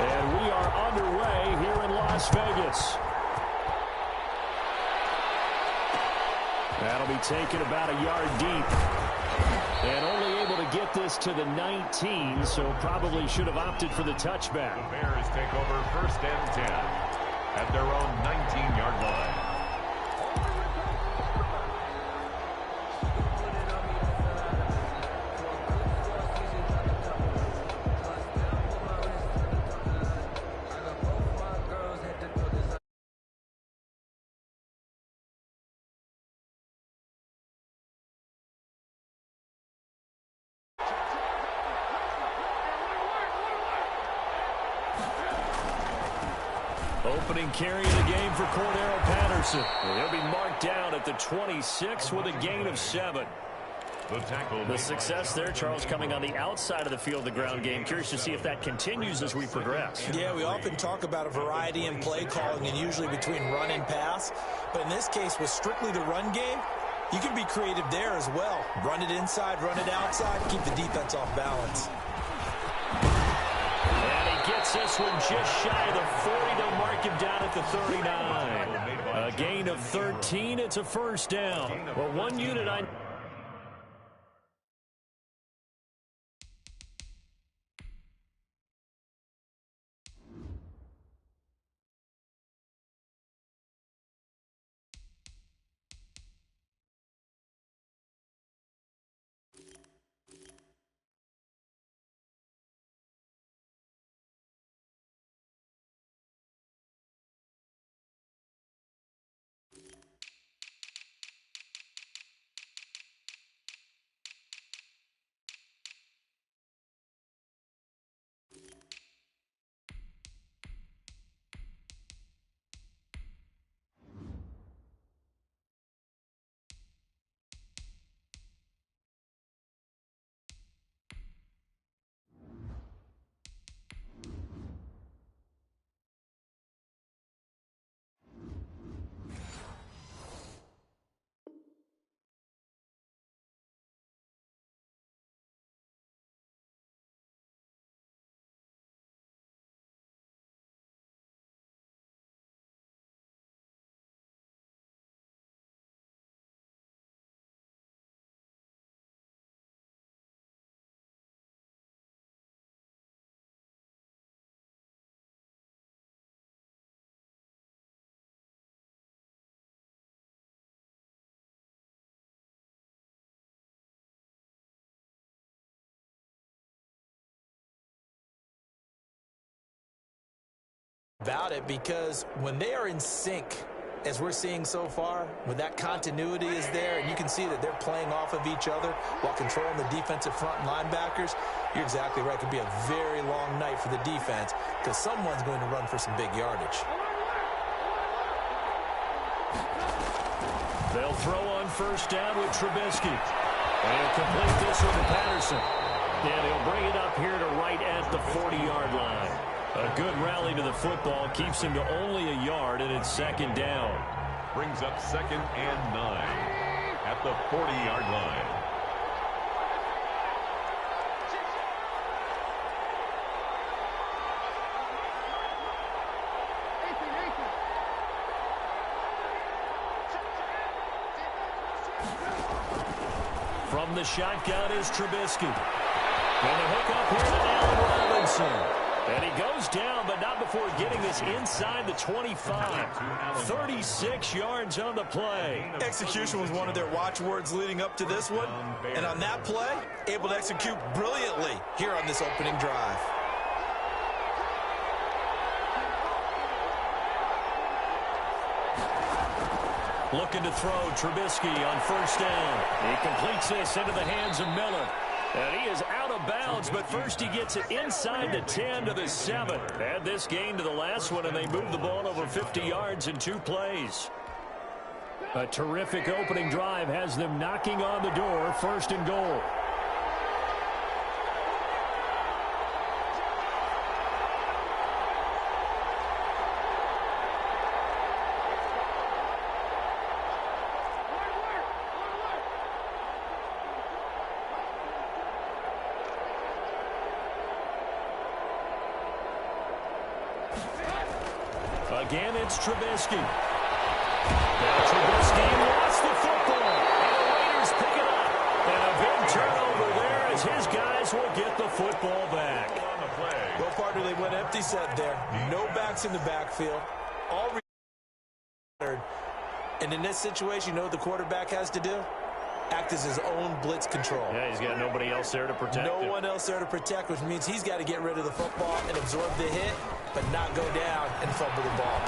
And we are underway here in Las Vegas. That'll be taken about a yard deep. And only able to get this to the 19, so probably should have opted for the touchback. The Bears take over 1st and 10 at their own 19-yard line. Opening carry of the game for Cordero Patterson. He'll be marked down at the 26 with a gain of 7. The success there, Charles, coming on the outside of the field, the ground game. Curious to see if that continues as we progress. Yeah, we often talk about a variety in play calling and usually between run and pass. But in this case, with strictly the run game, you can be creative there as well. Run it inside, run it outside, keep the defense off balance. Gets this one just shy of the 40. They'll mark him down at the 39. A gain of 13. It's a first down. Well, one unit I... About it, because when they are in sync, as we're seeing so far, when that continuity is there and you can see that they're playing off of each other while controlling the defensive front and linebackers, you're exactly right. It could be a very long night for the defense because someone's going to run for some big yardage. They'll throw on first down with Trubisky. And he'll complete this one to Patterson. And he'll bring it up here to right at the 40-yard line. A good rally to the football keeps him to only a yard, and it's second down. Brings up 2nd and 9 at the 40-yard line. From the shotgun is Trubisky. And a hook up here to Allen Robinson. And he goes down, but not before getting this inside the 25. 36 yards on the play. Execution was one of their watchwords leading up to this one. And on that play, able to execute brilliantly here on this opening drive. Looking to throw, Trubisky on first down. He completes this into the hands of Miller. And he is out of bounds, but first he gets it inside the 10 to the 7. Add this gain to the last one, and they move the ball over 50 yards in 2 plays. A terrific opening drive has them knocking on the door, 1st and goal. again, it's Trubisky. Now Trubisky lost the football. And the Raiders pick it up. And a big turnover there as his guys will get the football back. Well, partner, they went empty set there. No backs in the backfield. All returned. And in this situation, you know what the quarterback has to do? Act as his own blitz control. Yeah, he's got nobody else there to protect him. No one else there to protect, which means he's got to get rid of the football and absorb the hit, but not go down and fumble the ball.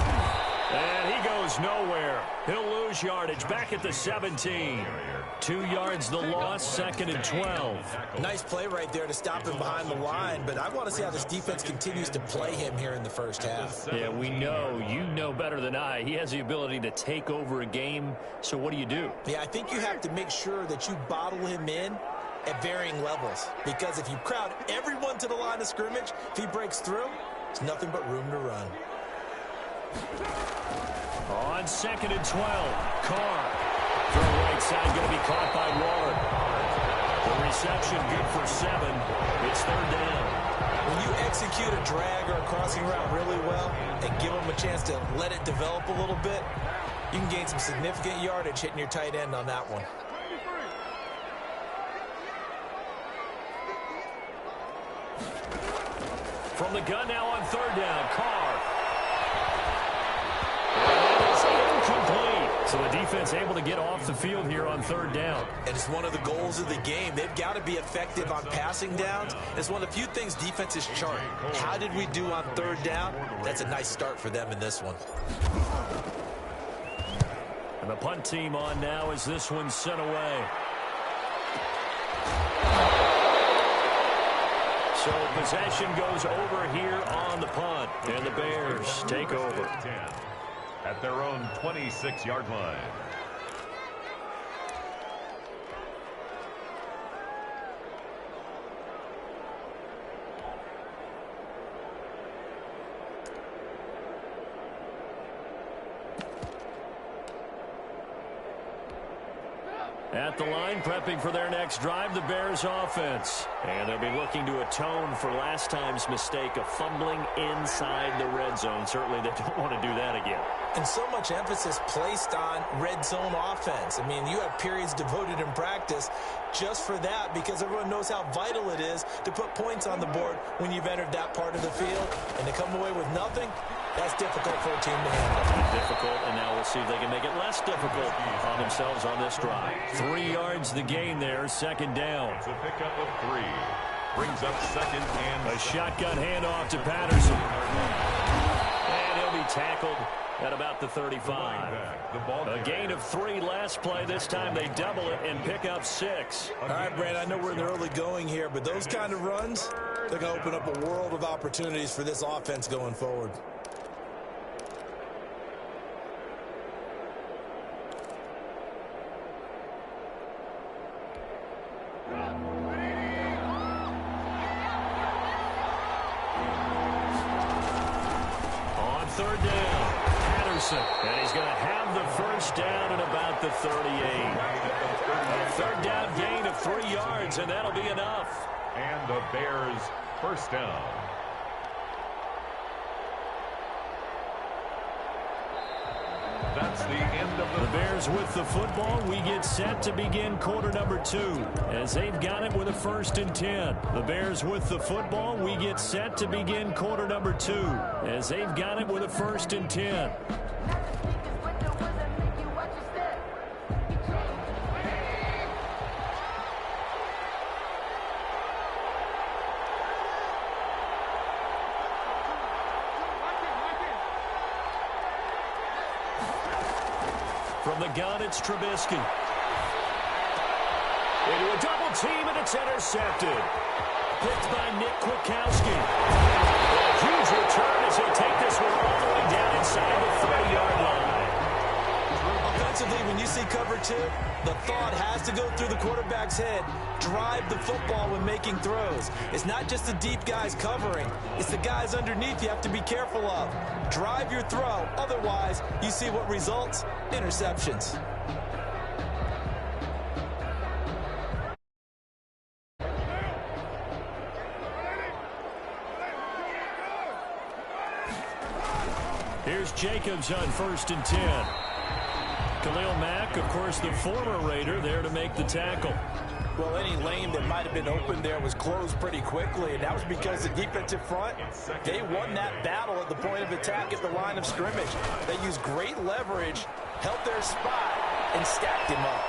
And he goes nowhere. He'll lose yardage back at the 17. 2 yards the loss, 2nd and 12. Nice play right there to stop him behind the line, but I want to see how this defense continues to play him here in the first half. Yeah, we know. You know better than I. He has the ability to take over a game, so what do you do? Yeah, I think you have to make sure that you bottle him in at varying levels, because if you crowd everyone to the line of scrimmage, if he breaks through, it's nothing but room to run. On 2nd and 12, Carr. Throw right side, going to be caught by Waller. The reception good for 7. It's 3rd down. When you execute a drag or a crossing route really well and give them a chance to let it develop a little bit, you can gain some significant yardage hitting your tight end on that one. From the gun now on 3rd down, Carr. Incomplete. So the defense able to get off the field here on 3rd down. And it's one of the goals of the game. They've got to be effective on passing downs. It's one of the few things defenses chart. How did we do on 3rd down? That's a nice start for them in this one. And the punt team on now as this one's sent away. So possession goes over here on the punt. And the Bears take over. At their own 26-yard line. At the line, prepping for their next drive, the Bears offense. And they'll be looking to atone for last time's mistake of fumbling inside the red zone. Certainly they don't want to do that again. And so much emphasis placed on red zone offense. I mean, you have periods devoted in practice just for that, because everyone knows how vital it is to put points on the board when you've entered that part of the field. And to come away with nothing, that's difficult for a team to handle. Difficult, and now we'll see if they can make it less difficult on themselves on this drive. 3 yards the gain there, 2nd down. It's a pickup of 3. Brings up 2nd and a shotgun handoff to Patterson. And he'll be tackled at about the 35. A gain of 3 last play. This time they double it and pick up 6. All right, Brad, I know we're in the early going here, but those kind of runs, they're going to open up a world of opportunities for this offense going forward. On 3rd down, Patterson. And he's going to have the 1st down at about the 38. A 3rd down gain of 3 yards, and that'll be enough. And the Bears 1st down. That's the end of the Bears with the football. We get set to begin quarter number 2 as they've got it with a 1st and 10. The Bears with the football. We get set to begin quarter number 2 as they've got it with a 1st and 10. From the gun, it's Trubisky. Into a double team, and it's intercepted. Picked by Nick Kwiatkowski. A huge return as he'll take this one all the way down inside the 30-yard line. Offensively, when you see cover 2, the thought has to go through the quarterback's head. Drive the football when making throws. It's not just the deep guys covering. It's the guys underneath you have to be careful of. Drive your throw. Otherwise, you see what results? Interceptions. Here's Jacobs on 1st and 10. Khalil Mack, of course, the former Raider, there to make the tackle. Well, any lane that might have been open there was closed pretty quickly, and that was because the defensive front, they won that battle at the point of attack at the line of scrimmage. They used great leverage, held their spot, and stacked him up.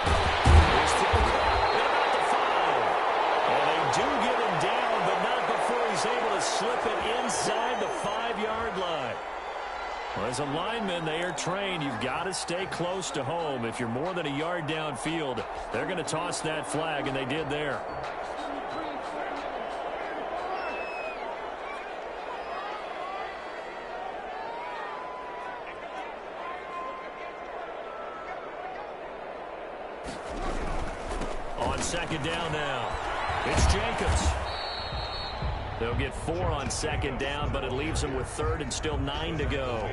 Here's to the crowd at about the 5. And they do get him down, but not before he's able to slip it inside the 5-yard line. Well, as a lineman, they are trained. You've got to stay close to home. If you're more than a yard downfield, they're going to toss that flag, and they did there. On 2nd down now, it's Jacobs. They'll get 4 on 2nd down, but it leaves them with 3rd and still 9 to go.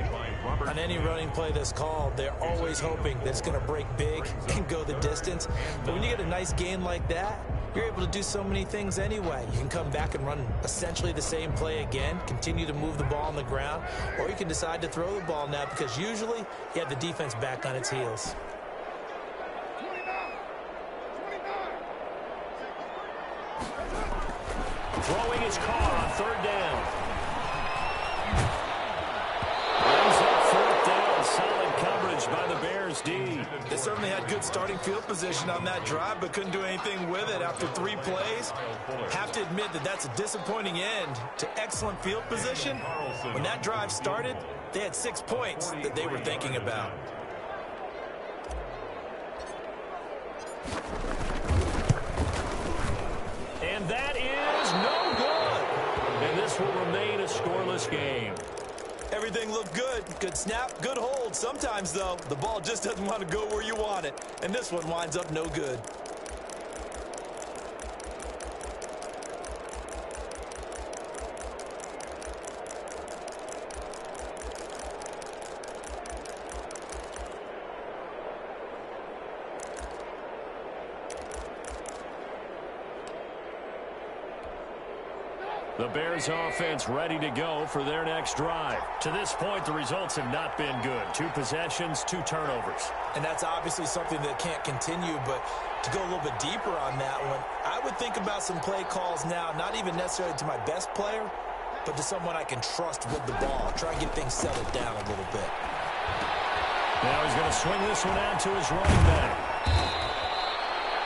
On any running play that's called, they're always hoping that it's going to break big and go the distance. But when you get a nice gain like that, you're able to do so many things anyway. You can come back and run essentially the same play again, continue to move the ball on the ground, or you can decide to throw the ball now because usually you have the defense back on its heels. Throwing his car on 3rd down. Brings up 4th down. Solid coverage by the Bears D. They certainly had good starting field position on that drive, but couldn't do anything with it after 3 plays. Have to admit that that's a disappointing end to excellent field position. When that drive started, they had 6 points that they were thinking about. And that is no good. And this will remain a scoreless game. Everything looked good. Good snap, good hold. Sometimes, though, the ball just doesn't want to go where you want it. And this one winds up no good. The Bears offense ready to go for their next drive. To this point, the results have not been good. 2 possessions, 2 turnovers. And that's obviously something that can't continue, but to go a little bit deeper on that one, I would think about some play calls now, not even necessarily to my best player, but to someone I can trust with the ball. Try and get things settled down a little bit. Now he's going to swing this one out to his running back.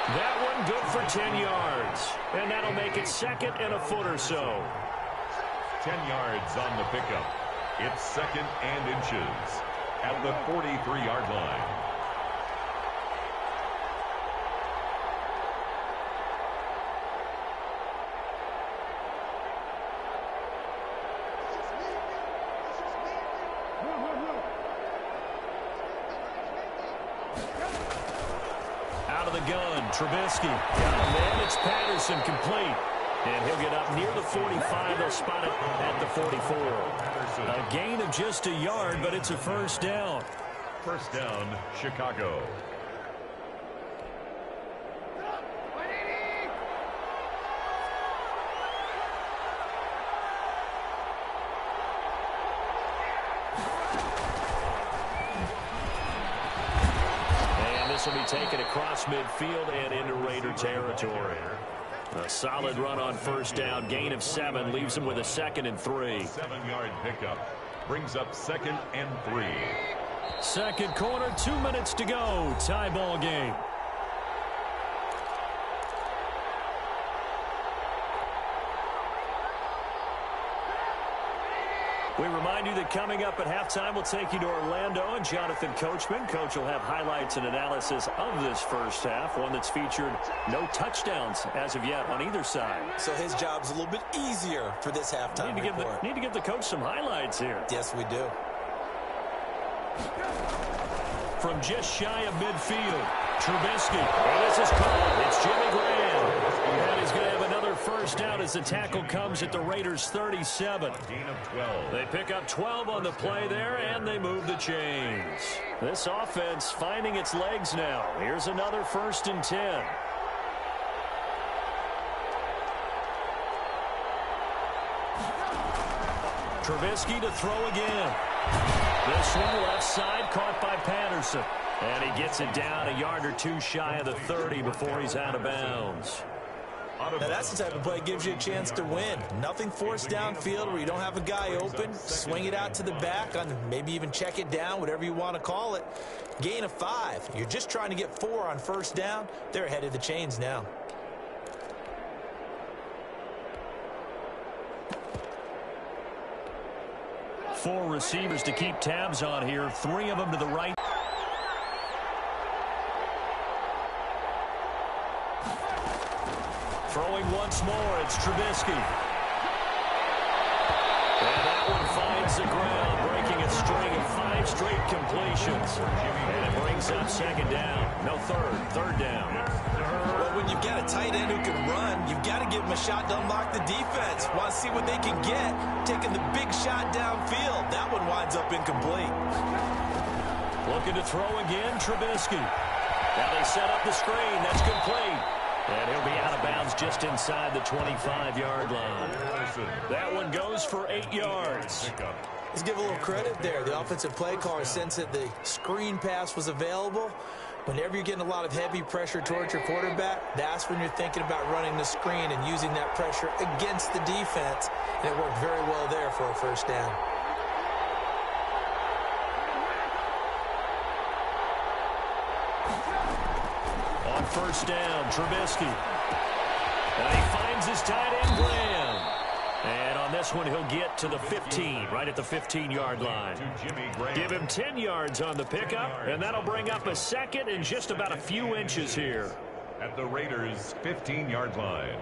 That one good for 10 yards. And that'll make it 2nd and a foot or so. 10 yards on the pickup. It's 2nd and inches at the 43-yard line. Gun, Trubisky. And it's Patterson complete. And he'll get up near the 45. They'll spot it at the 44. A gain of just a yard, but it's a 1st down. 1st down, Chicago. This will be taken across midfield and into Raider territory. A solid run on 1st down. Gain of 7 leaves him with a 2nd and 3. 7-yard pickup brings up 2nd and 3. 2nd quarter, 2 minutes to go. Tie ball game. We remind you that coming up at halftime, we'll take you to Orlando and Jonathan Coachman. Coach will have highlights and analysis of this first half, one that's featured no touchdowns as of yet on either side. So his job's a little bit easier for this halftime report. Need to give the coach some highlights here. Yes, we do. From just shy of midfield, Trubisky. And this is caught. It's Jimmy Graham. And he's going to have another 1st down as the tackle comes at the Raiders' 37. Gain of 12. They pick up 12 on the play there, and they move the chains. This offense finding its legs now. Here's another 1st and 10. Trubisky to throw again. This one left side caught by Patterson. And he gets it down a yard or two shy of the 30 before he's out of bounds. Now that's the type of play that gives you a chance to win. Nothing forced downfield where you don't have a guy open. Swing it out to the back, on maybe even check it down, whatever you want to call it. Gain of 5. You're just trying to get 4 on first down. They're ahead of the chains now. Four receivers to keep tabs on here. 3 of them to the right. Throwing once more, it's Trubisky. And that one finds the ground, breaking a string of 5 straight completions. And it brings up second down. No, third down. Well, when you've got a tight end who can run, you've got to give him a shot to unlock the defense. Want to see what they can get, taking the big shot downfield. That one winds up incomplete. Looking to throw again, Trubisky. Now they set up the screen. That's complete. And he'll be out of bounds just inside the 25-yard line. That one goes for 8 yards. Let's give a little credit there. The offensive play caller sensed that the screen pass was available. Whenever you're getting a lot of heavy pressure towards your quarterback, that's when you're thinking about running the screen and using that pressure against the defense. And it worked very well there for a first down. On first down, Trubisky. And he finds his tight end, Graham. And on this one, he'll get to the 15, right at the 15-yard line. Give him 10 yards on the pickup, and that'll bring up a second and just about a few inches here. At the Raiders' 15-yard line.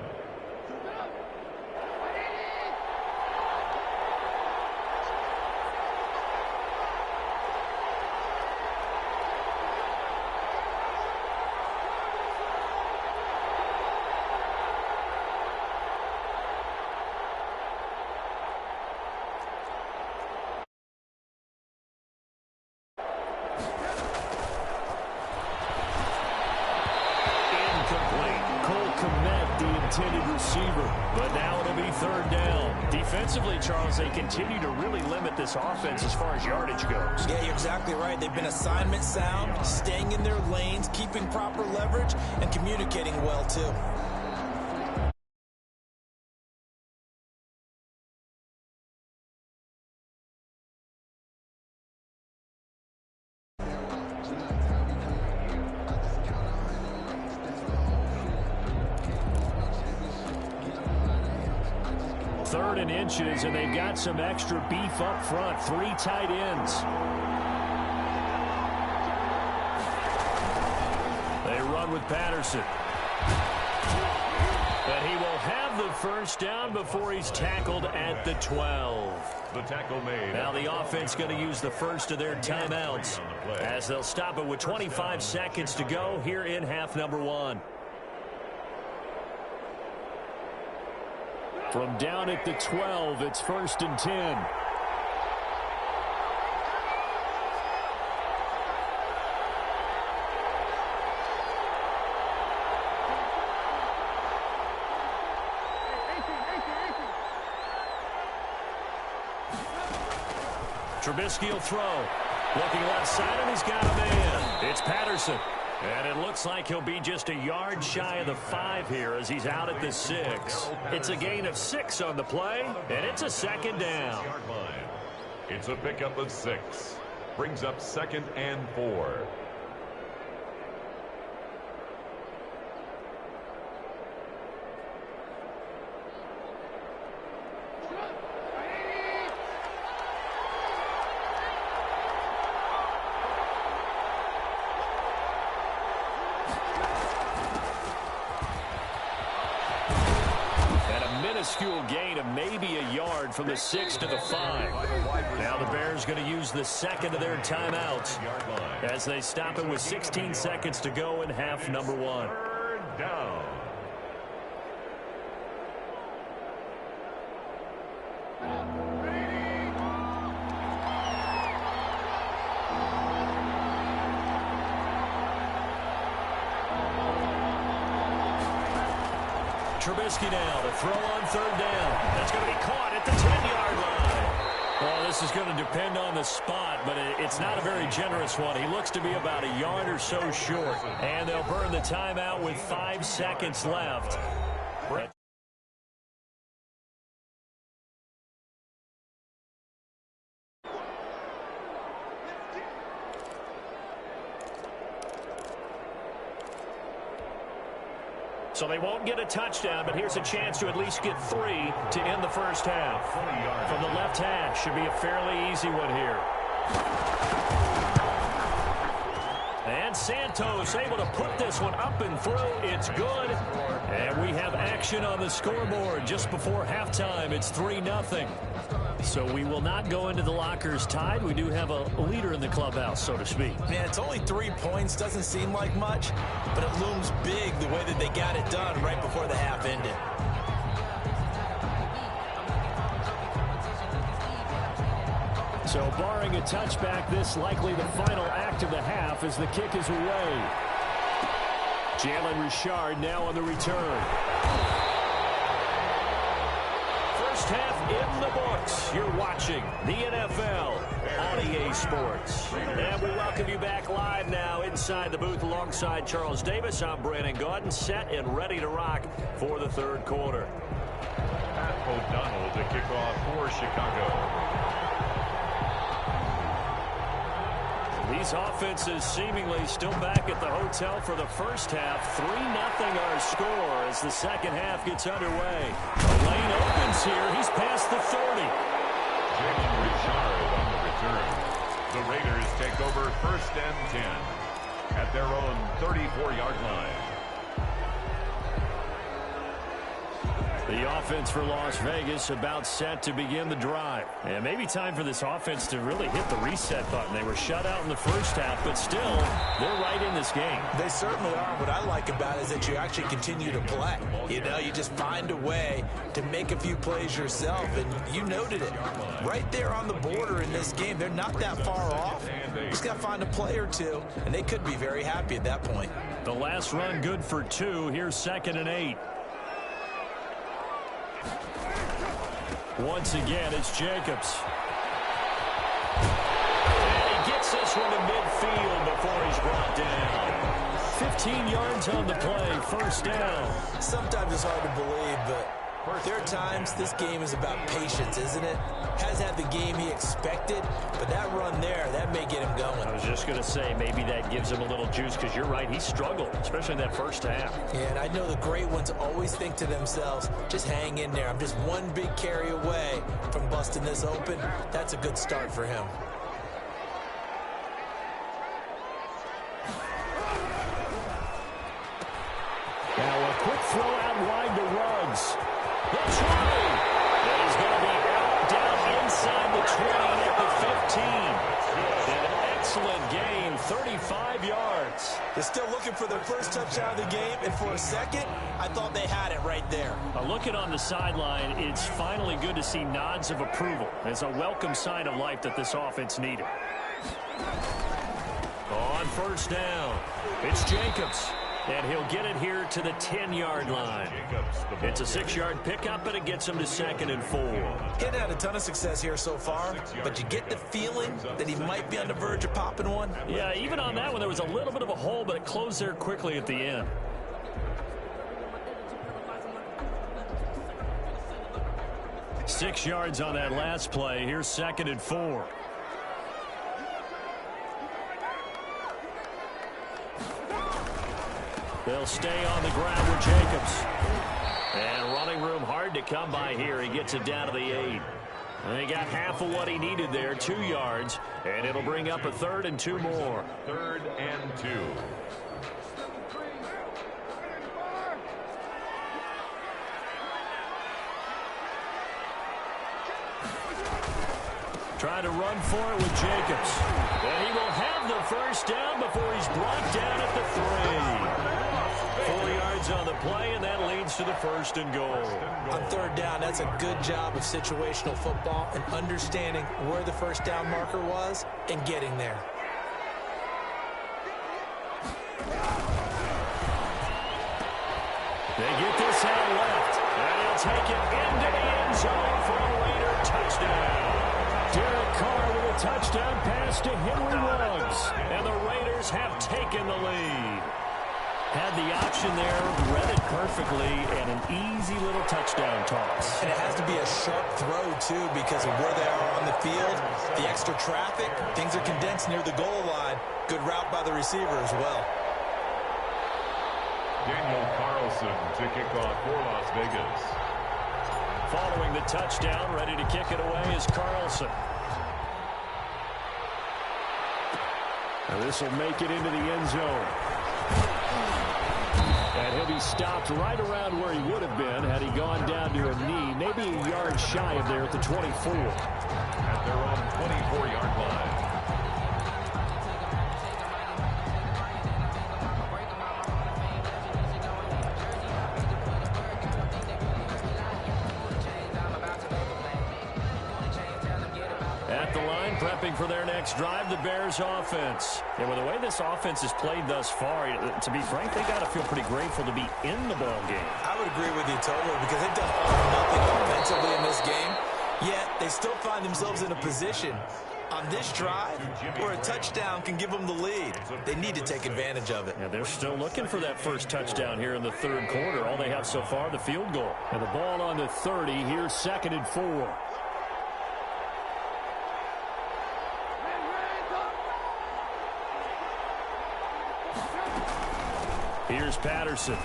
Intended receiver, but now it'll be third down. Defensively, Charles, they continue to really limit this offense as far as yardage goes. Yeah, you're exactly right. They've been assignment sound, staying in their lanes, keeping proper leverage, and communicating well, too. Third and inches, and they've got some extra beef up front. 3 tight ends. They run with Patterson. And he will have the first down before he's tackled at the 12. The tackle made. Now the offense going to use the first of their timeouts as they'll stop it with 25 seconds to go here in half number 1. From down at the 12, it's first and 10. Trubisky will throw. Looking left side, and he's got a man. It's Patterson. And it looks like he'll be just a yard shy of the 5 here as he's out at the 6. It's a gain of 6 on the play, and it's a second down. It's a pickup of 6. Brings up second and 4. Minuscule gain of maybe a yard from the 6 to the 5. Now the Bears going to use the second of their timeouts as they stop it with 16 seconds to go in half number 1. Third down. Trubisky now to throw on third down. That's going to be caught at the 10-yard line. this is going to depend on the spot, but it's not a very generous one. He looks to be about a yard or so short. And they'll burn the timeout with 5 seconds left. So they won't get a touchdown, but here's a chance to at least get 3 to end the first half. From the left hash, should be a fairly easy one here. And Santos able to put this one up and through. It's good. And we have action on the scoreboard just before halftime. It's 3-0. So we will not go into the lockers tied. We do have a leader in the clubhouse, so to speak. Man, it's only 3 points. Doesn't seem like much, but it looms big the way that they got it done right before the half ended. So barring a touchback, this likely the final act of the half as the kick is away. Jalen Richard now on the return. First half in the books. You're watching the NFL on EA Sports. And we welcome you back live now inside the booth alongside Charles Davis. I'm Brandon Gaudin, set and ready to rock for the third quarter. Pat O'Donnell to kick off for Chicago. These offenses seemingly still back at the hotel for the first half. 3-0 our score as the second half gets underway. The lane opens here. He's past the 30. Jalen Richard on the return. The Raiders take over 1st and 10 at their own 34-yard line. The offense for Las Vegas about set to begin the drive. And maybe time for this offense to really hit the reset button. They were shut out in the first half, but still, they're right in this game. They certainly are. What I like about it is that you actually continue to play. You know, you just find a way to make a few plays yourself, and you noted it. Right there on the border in this game, they're not that far off. Just got to find a play or two, and they could be very happy at that point. The last run good for 2. Here's 2nd and 8. Once again, it's Jacobs. And he gets this one to midfield before he's brought down. 15 yards on the play, first down. Sometimes it's hard to believe, but there are times this game is about patience, isn't it? Has had the game he expected, but that run there, that may get him going. I was just going to say, maybe that gives him a little juice, because you're right, he struggled, especially in that first half. Yeah, and I know the great ones always think to themselves, just hang in there. I'm just one big carry away from busting this open. That's a good start for him. Now a quick throw out wide to Ruggs. The try. And he's going to be out down inside the 20 at the 15. And an excellent gain, 35 yards. They're still looking for their first touchdown of the game, and for a second, I thought they had it right there. Looking on the sideline, it's finally good to see nods of approval. It's a welcome sign of life that this offense needed. On first down, it's Jacobs. And he'll get it here to the 10-yard line. It's a 6-yard pickup, but it gets him to 2nd and 4. He hadn't had a ton of success here so far, but you get the feeling that he might be on the verge of popping one. Yeah, even on that one, there was a little bit of a hole, but it closed there quickly at the end. Six yards on that last play. Here's 2nd and 4. They'll stay on the ground with Jacobs. And running room hard to come by here. He gets it down to the 8. And he got half of what he needed there, 2 yards. And it'll bring up a 3rd and 2 more. 3rd and 2. Trying to run for it with Jacobs. And he will have the first down before he's brought down at the 3. 4 yards on the play, and that leads to the 1st and goal. On 3rd down, that's a good job of situational football and understanding where the first down marker was and getting there. They get this out left, and he'll take it into the end zone for a Raider touchdown. Derek touchdown pass to Henry Ruggs. And the Raiders have taken the lead. Had the option there, read it perfectly, and an easy little touchdown toss. And it has to be a sharp throw, too, because of where they are on the field, the extra traffic, things are condensed near the goal line. Good route by the receiver as well. Daniel Carlson to kick off for Las Vegas. Following the touchdown, ready to kick it away is Carlson. And this will make it into the end zone. And he'll be stopped right around where he would have been had he gone down to a knee, maybe a yard shy of there at the 24. At their own 24-yard line. Prepping for their next drive, the Bears offense. And with the way this offense has played thus far, to be frank, they got to feel pretty grateful to be in the ball game. I would agree with you totally because they've done all or nothing offensively in this game, yet they still find themselves in a position on this drive where a touchdown can give them the lead. They need to take advantage of it. Yeah, they're still looking for that first touchdown here in the third quarter. All they have so far, the field goal. And the ball on the 30, here's 2nd and 4. Here's Patterson. And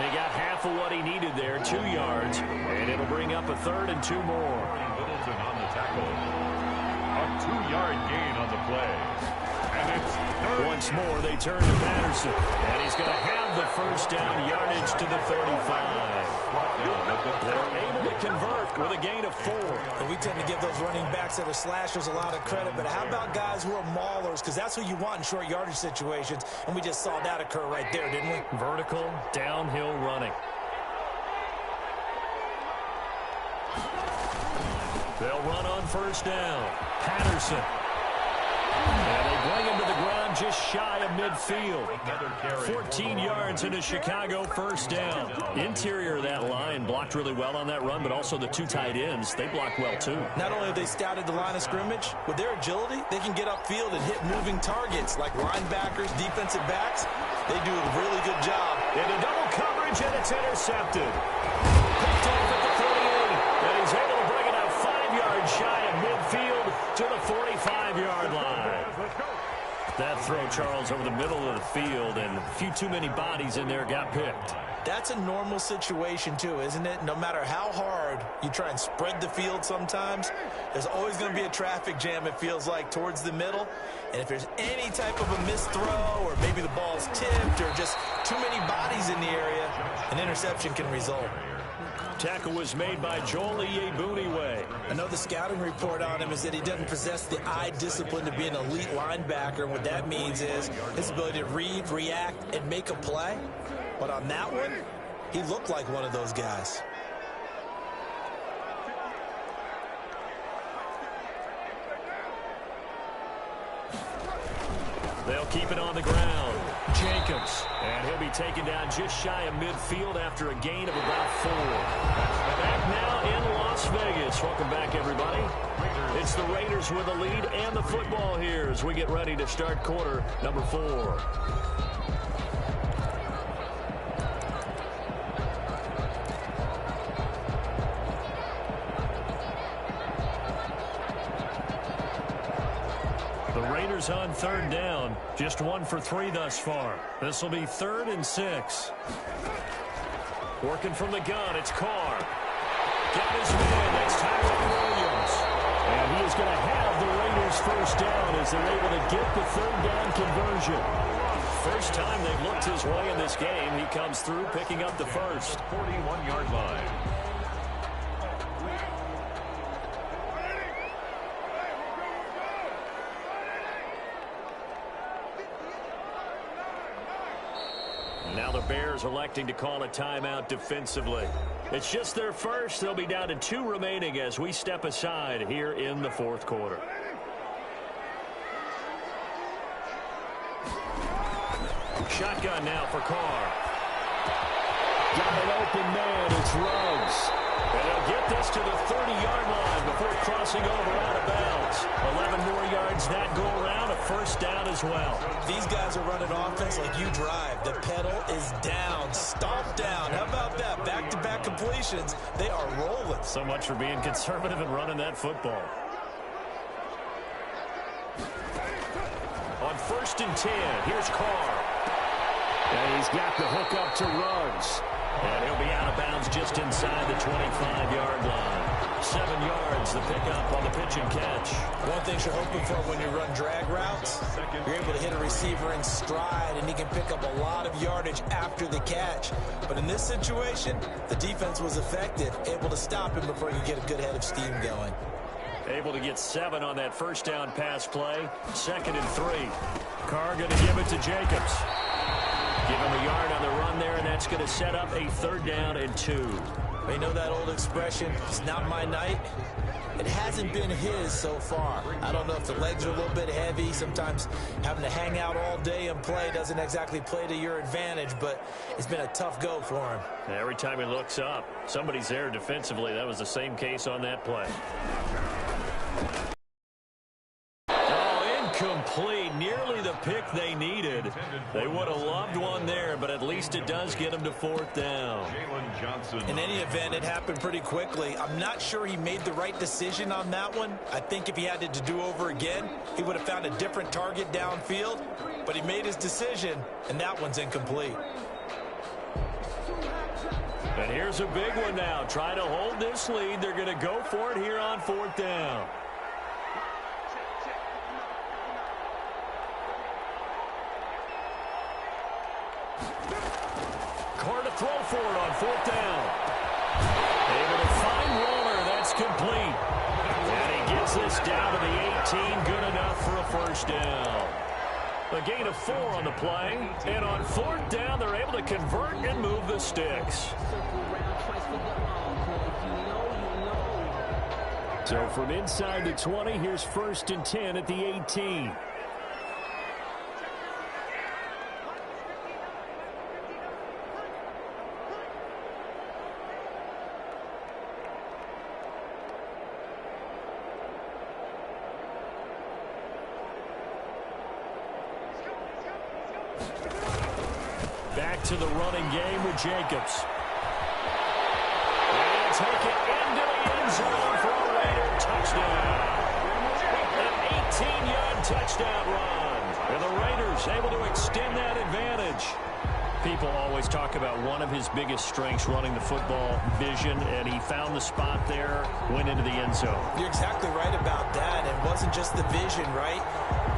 he got half of what he needed there, 2 yards. And it'll bring up a 3rd and 2 more. Littleton on the tackle. A 2-yard gain on the play. And it's third. Once more, they turn to Patterson. And he's going to have the first down yardage to the 35. They're able to convert with a gain of 4. And we tend to give those running backs that are slashers a lot of credit, but how about guys who are maulers? Because that's who you want in short yardage situations, and we just saw that occur right there, didn't we? Vertical, downhill running. They'll run on first down. Patterson. And they bring him to the ground just shy of midfield. 14 yards into Chicago, first down. Interior of that line blocked really well on that run, but also the 2 tight ends, they blocked well too. Not only have they scouted the line of scrimmage, with their agility, they can get upfield and hit moving targets like linebackers, defensive backs. They do a really good job. Into double coverage, and it's intercepted. Picked off at the 38, and he's able to bring it out 5 yards shy of midfield to the 45-yard line. That throw, Charles, over the middle of the field, and a few too many bodies in there got picked. That's a normal situation, too, isn't it? No matter how hard you try and spread the field sometimes, there's always going to be a traffic jam, it feels like, towards the middle. And if there's any type of a missed throw or maybe the ball's tipped or just too many bodies in the area, an interception can result. Tackle was made by Joel Iyiegbuniwe. I know the scouting report on him is that he doesn't possess the eye discipline to be an elite linebacker. What that means is his ability to read, react, and make a play. But on that one, he looked like one of those guys. They'll keep it on the ground. Jacobs. And he'll be taken down just shy of midfield after a gain of about 4. Back now in Las Vegas. Welcome back, everybody. It's the Raiders with the lead and the football here as we get ready to start quarter number 4. On third down, just 1 for 3 thus far. This will be 3rd and 6. Working from the gun, it's Carr. Got his man, that's Tyrone Williams. And he is going to have the Raiders first down as they're able to get the 3rd down conversion. First time they've looked his way in this game. He comes through picking up the first. 41-yard line. Now the Bears electing to call a timeout defensively. It's just their first. They'll be down to 2 remaining as we step aside here in the 4th quarter. Shotgun now for Carr. Got an open man. It's Ruggs. And they'll get this to the 30-yard line before crossing over wins that go-around, a first down as well. These guys are running offense like you drive. The pedal is down, stomp down. How about that? Back-to-back completions. They are rolling. So much for being conservative and running that football. On 1st and 10, here's Carr. And he's got the hook up to Ruggs. And he'll be out of bounds just inside the 25-yard line. 7 yards, the pickup on the pitch and catch. One thing you're hoping for when you run drag routes, you're able to hit a receiver in stride, and he can pick up a lot of yardage after the catch. But in this situation, the defense was effective, able to stop him before he could get a good head of steam going. Able to get 7 on that first down pass play. 2nd and 3. Carr going to give it to Jacobs. Give him a yard on the run there, and that's going to set up a 3rd down and 2. You know that old expression, it's not my night? It hasn't been his so far. I don't know if the legs are a little bit heavy. Sometimes having to hang out all day and play doesn't exactly play to your advantage, but it's been a tough go for him. Every time he looks up, somebody's there defensively. That was the same case on that play. Incomplete, nearly the pick they needed. They would have loved one there, but at least it does get them to 4th down. In any event, it happened pretty quickly. I'm not sure he made the right decision on that one. I think if he had it to do over again, he would have found a different target downfield, but he made his decision, and that one's incomplete. And here's a big one now. Trying to hold this lead. They're going to go for it here on 4th down. Carr to throw for it on 4th down. Able to find Roller. That's complete. And he gets this down to the 18. Good enough for a first down. A gain of 4 on the play. And on 4th down, they're able to convert and move the sticks. So from inside the 20, here's 1st and 10 at the 18. Back to the running game with Jacobs. And take it into the end zone for a Raider touchdown. An 18-yard touchdown run. And the Raiders able to extend that advantage. People always talk about one of his biggest strengths, running the football, vision, and he found the spot there, went into the end zone. You're exactly right about that. It wasn't just the vision, right?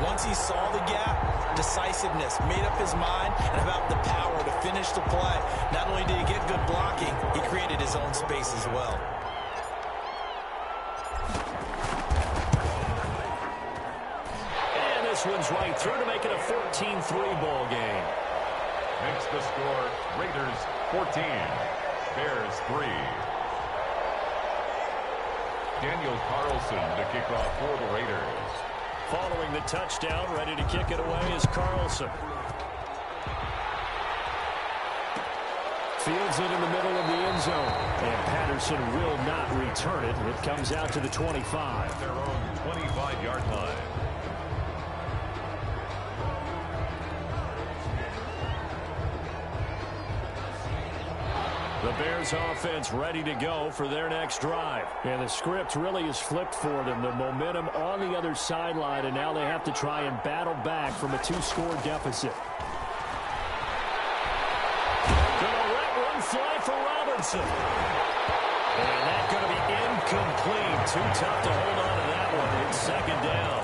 Once he saw the gap, decisiveness, made up his mind, and about the power to finish the play. Not only did he get good blocking, he created his own space as well. And this one's right through to make it a 14-3 ball game. Makes the score Raiders 14, Bears 3. Daniel Carlson to kick off for the Raiders. Following the touchdown, ready to kick it away is Carlson. Fields it in the middle of the end zone. And Patterson will not return it. It comes out to the 25. Their own 25-yard line. The Bears offense ready to go for their next drive. And the script really is flipped for them. The momentum on the other sideline, and now they have to try and battle back from a 2-score deficit. Gonna let one fly for Robinson. And that's going to be incomplete. Too tough to hold on to that one. It's 2nd down.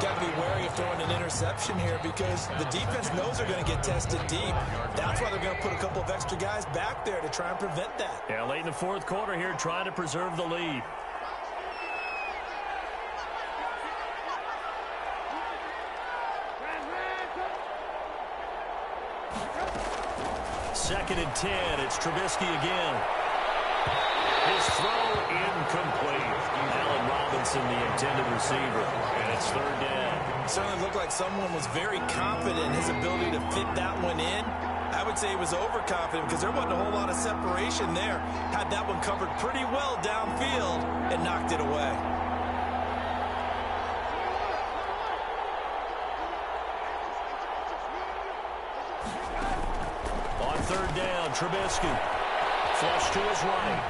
Got to be wary of throwing an interception here because the defense knows they're going to get tested deep. That's why they're going to put a couple of extra guys back there to try and prevent that. Yeah, late in the 4th quarter here, trying to preserve the lead. Second and 10. It's Trubisky again. His throw incomplete. Allen Robinson, the intended receiver. And it's 3rd down. It certainly looked like someone was very confident in his ability to fit that one in. I would say he was overconfident because there wasn't a whole lot of separation there. Had that one covered pretty well downfield and knocked it away. down. Trubisky. Flush to his right.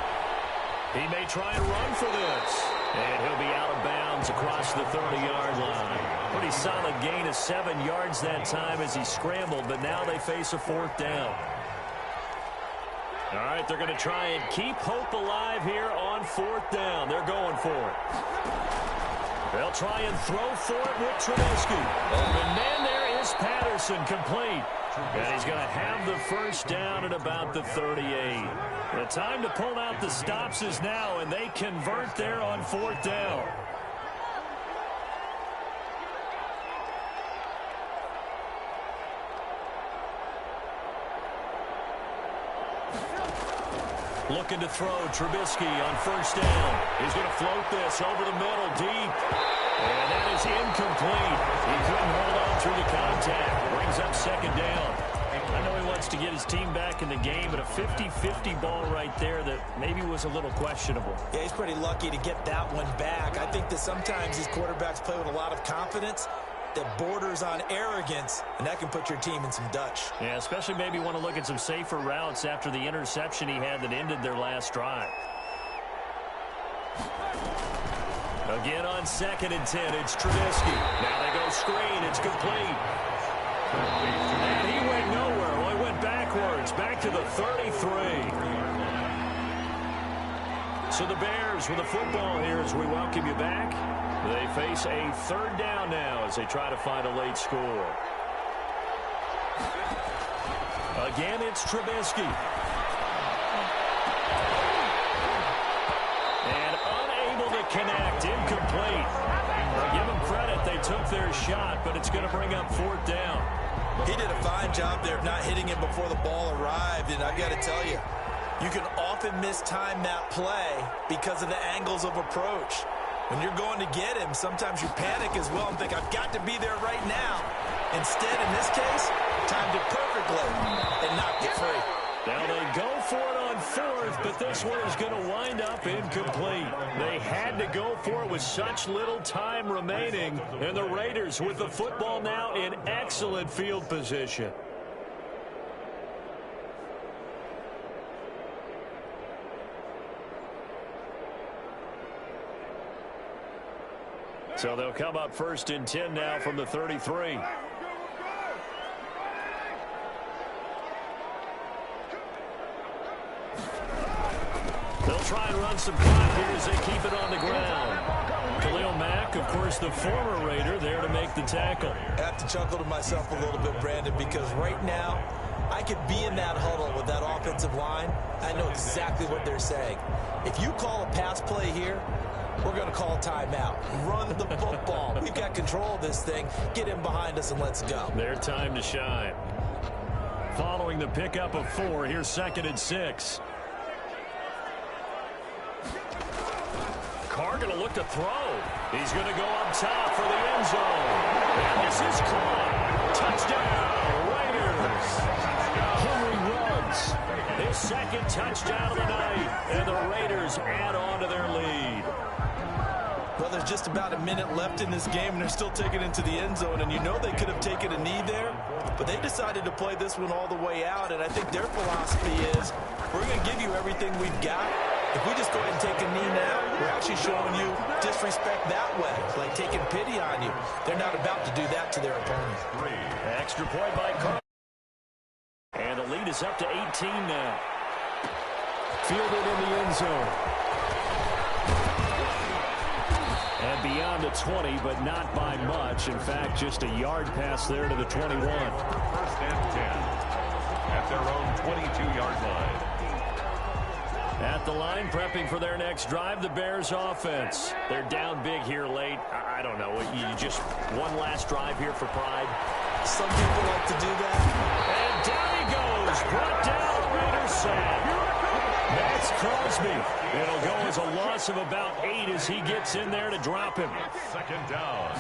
He may try and run for this. And he'll be out of bounds across the 30-yard line. Pretty solid gain of 7 yards that time as he scrambled, but now they face a 4th down. All right, they're going to try and keep hope alive here on 4th down. They're going for it. They'll try and throw for it with Trubisky. And then there is Patterson, complete. And he's going to have the 1st down at about the 38. The time to pull out the stops is now, and they convert there on 4th down. Looking to throw, Trubisky on 1st down. He's going to float this over the middle, deep. And that is incomplete. He couldn't hold on through the contact. Brings up 2nd down. I know he wants to get his team back in the game, but a 50-50 ball right there that maybe was a little questionable. Yeah, he's pretty lucky to get that one back. I think that sometimes these quarterbacks play with a lot of confidence that borders on arrogance, and that can put your team in some Dutch. Yeah, especially maybe want to look at some safer routes after the interception he had that ended their last drive. Again on 2nd and 10, it's Trubisky. Now they go screen, it's complete. And he went nowhere. Well, he went backwards, back to the 33. So the Bears with the football here as we welcome you back. They face a 3rd down now as they try to find a late score. Again, it's Trubisky. And unable to connect, incomplete. Now give them credit, they took their shot, but it's going to bring up 4th down. He did a fine job there of not hitting it before the ball arrived, and I've got to tell you, you can often mistime that play because of the angles of approach. When you're going to get him, sometimes you panic as well and think, I've got to be there right now. Instead, in this case, timed it perfectly and knocked it free. Now they go for it on 4th, but this one is going to wind up incomplete. They had to go for it with such little time remaining, and the Raiders with the football now in excellent field position. So they'll come up 1st and 10 now from the 33. They'll try and run some clock here as they keep it on the ground. Khalil Mack, of course, the former Raider, there to make the tackle. I have to chuckle to myself a little bit, Brandon, because right now I could be in that huddle with that offensive line. I know exactly what they're saying. If you call a pass play here, we're going to call a timeout. Run the football. We've got control of this thing. Get in behind us and let's go. Their time to shine. Following the pickup of 4, here's 2nd and 6. Carr going to look to throw. He's going to go up top for the end zone. And this is caught. Touchdown, Raiders. Henry runs his 2nd touchdown of the night, and the Raiders add on to their lead. Well, there's just about a minute left in this game, and they're still taking it to the end zone. And you know they could have taken a knee there, but they decided to play this one all the way out. And I think their philosophy is, we're going to give you everything we've got. If we just go ahead and take a knee now, we're actually showing you disrespect that way, like taking pity on you. They're not about to do that to their opponent. Extra point by Carr. And the lead is up to 18 now. Fielded in the end zone. And beyond the 20, but not by much. In fact, just a yard pass there to the 21. 1st and 10 at their own 22-yard line. At the line, prepping for their next drive, the Bears offense. They're down big here late. I don't know. You just one last drive here for pride. Some people like to do that. And down he goes. Brought down, Raiders sack. That's Crosby. It'll go as a loss of about 8 as he gets in there to drop him. 2nd down.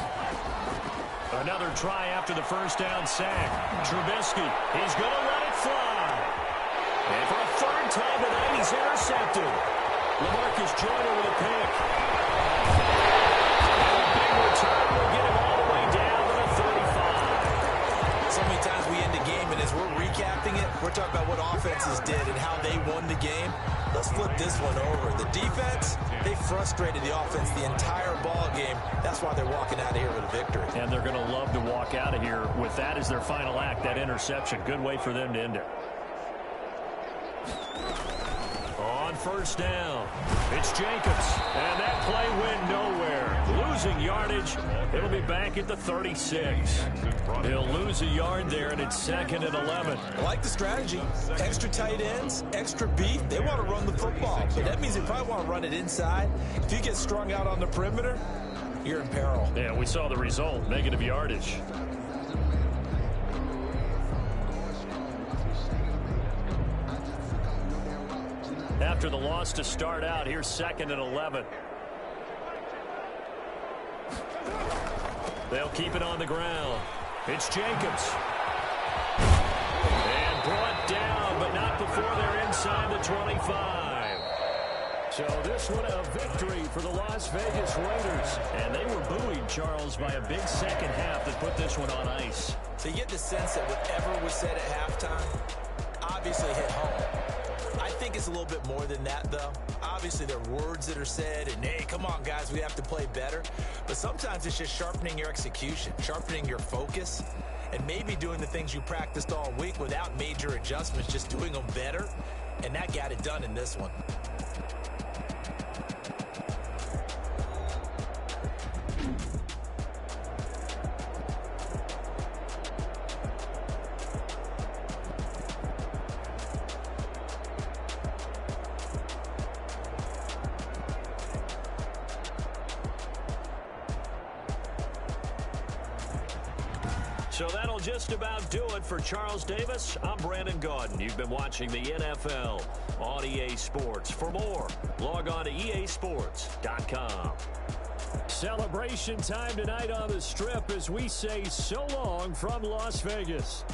Another try after the 1st down sack. Trubisky, he's going to let it fly. And for a 3rd time tonight, he's intercepted. LaMarcus Joyner with a pick. And a big return will get him all the way down to the 35. So many times we end the game, and as we're recapping it, we're talking about what offense flip this one over. The defense, they frustrated the offense the entire ball game. That's why they're walking out of here with a victory. And they're going to love to walk out of here with that as their final act, that interception. Good way for them to end it. On first down, it's Jacobs. And that play went nowhere. Losing yardage. It'll be back at the 36. He'll lose a yard there, and it's 2nd and 11. I like the strategy. Extra tight ends, extra beef. They want to run the football, but that means they probably want to run it inside. If you get strung out on the perimeter, you're in peril. Yeah, we saw the result, negative yardage. After the loss to start out, here's 2nd and 11. They'll keep it on the ground. It's Jacobs. And brought down, but not before they're inside the 25. So this one a victory for the Las Vegas Raiders. And they were buoyed, Charles, by a big second half that put this one on ice. So you get the sense that whatever was said at halftime obviously hit home. I think it's a little bit more than that, though. Obviously, there are words that are said, and, hey, come on, guys, we have to play better. But sometimes it's just sharpening your execution, sharpening your focus, and maybe doing the things you practiced all week without major adjustments, just doing them better. And that got it done in this one. So that'll just about do it for Charles Davis. I'm Brandon Gaudin. You've been watching the NFL on EA Sports. For more, log on to easports.com. Celebration time tonight on the Strip as we say so long from Las Vegas.